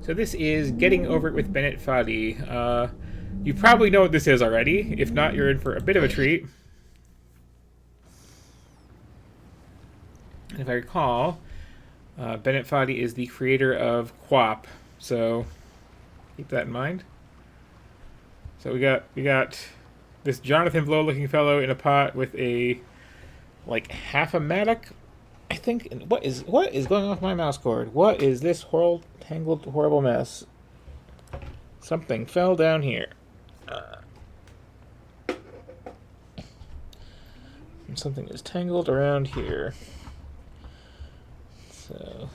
So this is Getting Over It with Bennett Foddy. You probably know what this is already. If not, you're in for a bit of a treat. And if I recall, Bennett Foddy is the creator of QWOP, so keep that in mind. So we got this Jonathan Blow-looking fellow in a pot with a half a mattock, I think. What is going off my mouse cord? What is this tangled, horrible mess? Something fell down here. And something is tangled around here. So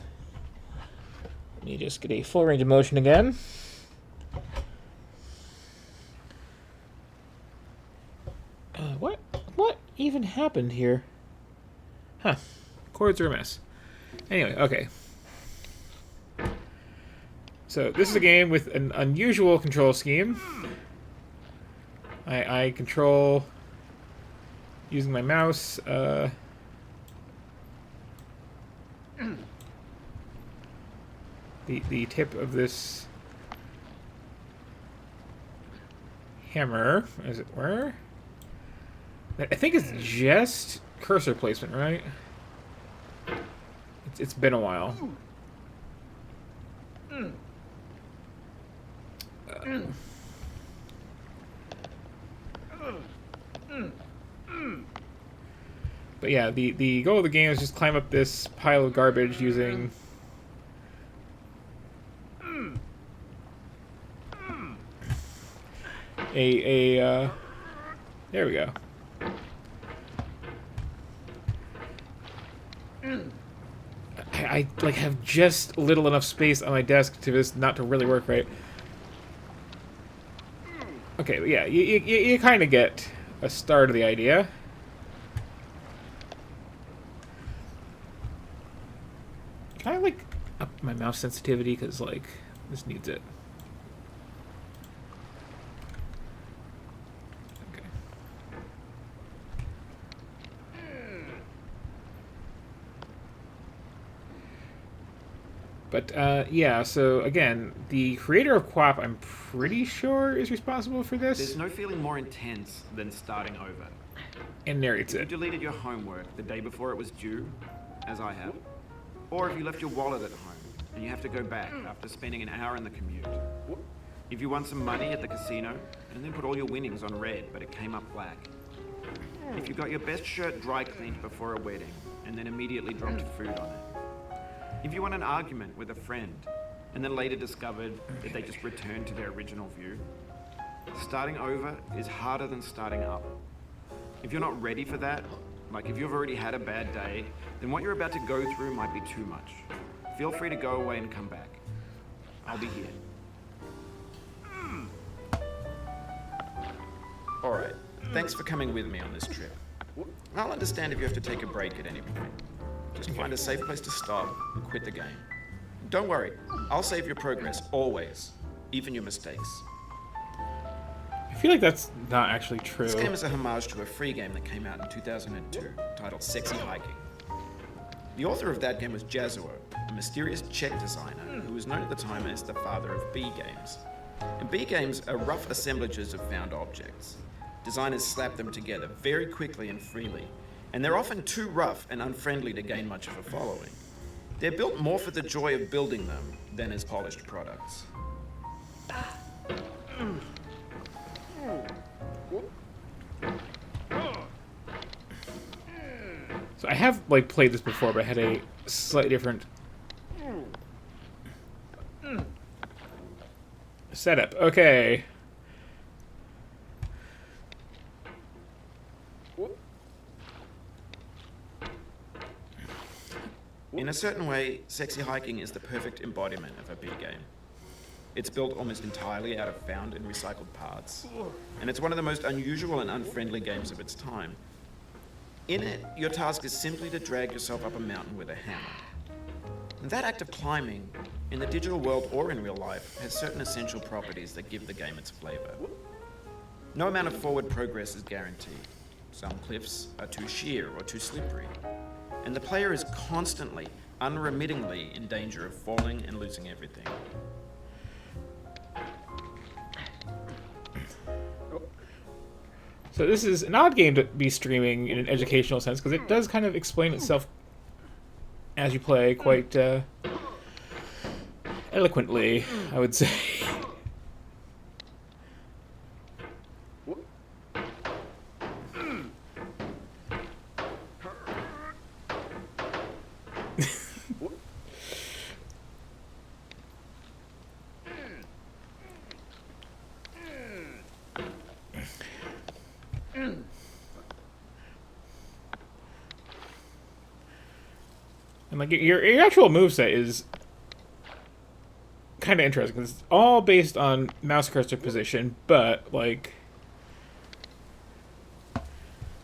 let me just get a full range of motion again. What even happened here? Huh. Chords are a mess. Anyway, okay. So this is a game with an unusual control scheme. I control using my mouse. The tip of this hammer, as it were. I think it's just cursor placement, right? It's been a while. But yeah, the goal of the game is just climb up this pile of garbage using there we go. I have just little enough space on my desk to this not to really work right. Okay, but yeah, you kind of get a start of the idea. Can I up my mouse sensitivity because this needs it. Okay. But yeah, so again, the creator of QWOP, I'm pretty sure, is responsible for this. There's no feeling more intense than starting over. And narrates If you it. deleted your homework the day before it was due, as I have, or if you left your wallet at home and you have to go back after spending an hour in the commute. If you won some money at the casino and then put all your winnings on red but it came up black. If you got your best shirt dry cleaned before a wedding and then immediately dropped food on it. If you won an argument with a friend and then later discovered that they just returned to their original view. Starting over is harder than starting up. If you're not ready for that, if you've already had a bad day, then what you're about to go through might be too much. Feel free to go away and come back. I'll be here. Alright, thanks for coming with me on this trip. I'll understand if you have to take a break at any point. Just find a safe place to stop and quit the game. Don't worry, I'll save your progress, always. Even your mistakes. I feel like that's not actually true. This game is a homage to a free game that came out in 2002, titled Sexy Hiking. The author of that game was Jazuo, a mysterious Czech designer who was known at the time as the father of B games. And B games are rough assemblages of found objects. Designers slap them together very quickly and freely, and they're often too rough and unfriendly to gain much of a following. They're built more for the joy of building them than as polished products. So I have played this before, but I had a slightly different setup. Okay. In a certain way, Sexy Hiking is the perfect embodiment of a B game. It's built almost entirely out of found and recycled parts, and it's one of the most unusual and unfriendly games of its time. In it, your task is simply to drag yourself up a mountain with a hammer. And that act of climbing, in the digital world or in real life, has certain essential properties that give the game its flavor. No amount of forward progress is guaranteed. Some cliffs are too sheer or too slippery, and the player is constantly, unremittingly in danger of falling and losing everything. So this is an odd game to be streaming in an educational sense, because it does kind of explain itself as you play quite eloquently, I would say. And like your actual moveset is kind of interesting because it's all based on mouse cursor position, but like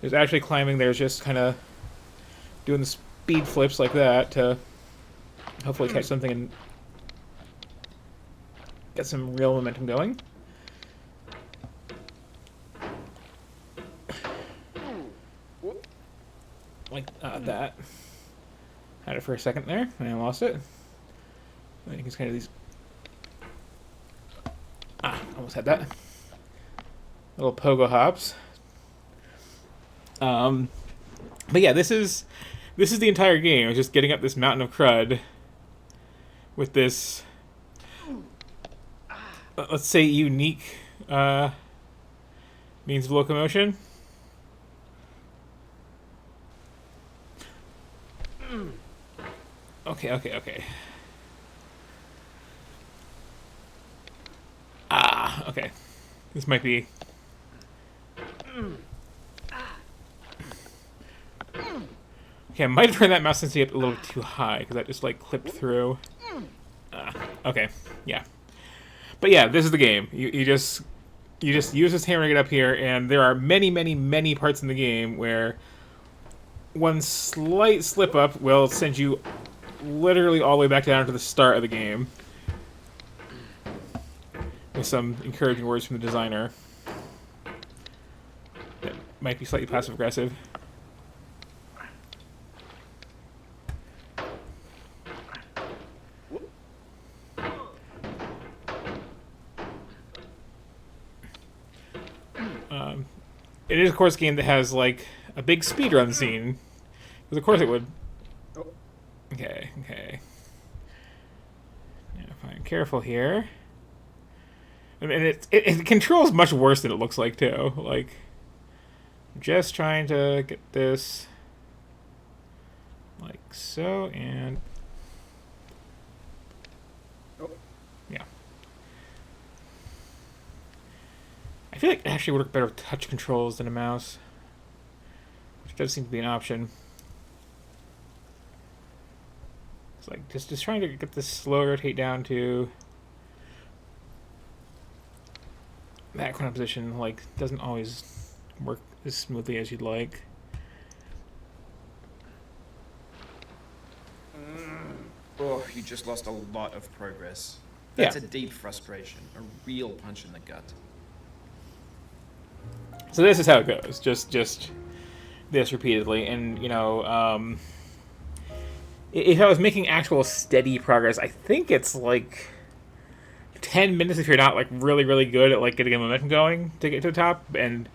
there's actually climbing. There's just kind of doing the speed flips like that to hopefully catch something and get some real momentum going. Like that. Had it for a second there, and I lost it. I think it's kind of these. Almost had that. Little pogo hops. But yeah, this is the entire game. It's just getting up this mountain of crud with this, let's say, unique means of locomotion. Okay. Okay. This might be... Okay, I might have turned that mouse sensitivity up a little too high, because that just, like, clipped through. Okay, yeah. But yeah, this is the game. You just use this hammer to get up here, and there are many parts in the game where one slight slip-up will send you literally all the way back down to the start of the game. With some encouraging words from the designer. That might be slightly passive-aggressive. It is, of course, a game that has, like, a big speedrun scene. Because, of course, it would. Okay. Yeah, fine. Careful here. And it controls much worse than it looks like, too. Like, just trying to get this like so, and yeah. I feel like it actually would work better with touch controls than a mouse, which does seem to be an option. It's like just trying to get this slow rotate down to that kind of position, like, doesn't always work as smoothly as you'd like. Oh, you just lost a lot of progress. That's Yeah. a deep frustration, a real punch in the gut. So this is how it goes. Just this repeatedly, and you know, if I was making actual steady progress, I think it's like 10 minutes if you're not like really good at like getting a momentum going to get to the top, and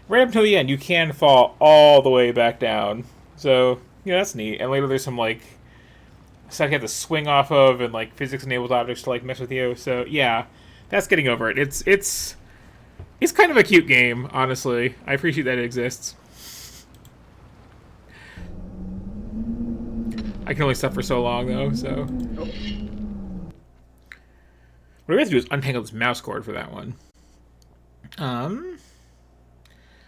right up until the end you can fall all the way back down. So yeah, that's neat. And later there's some like stuff you have to swing off of, and like physics enabled objects to like mess with you. So yeah, that's getting over it. It's kind of a cute game, honestly. I appreciate that it exists. I can only suffer so long though, so. What we have to do is untangle this mouse cord for that one.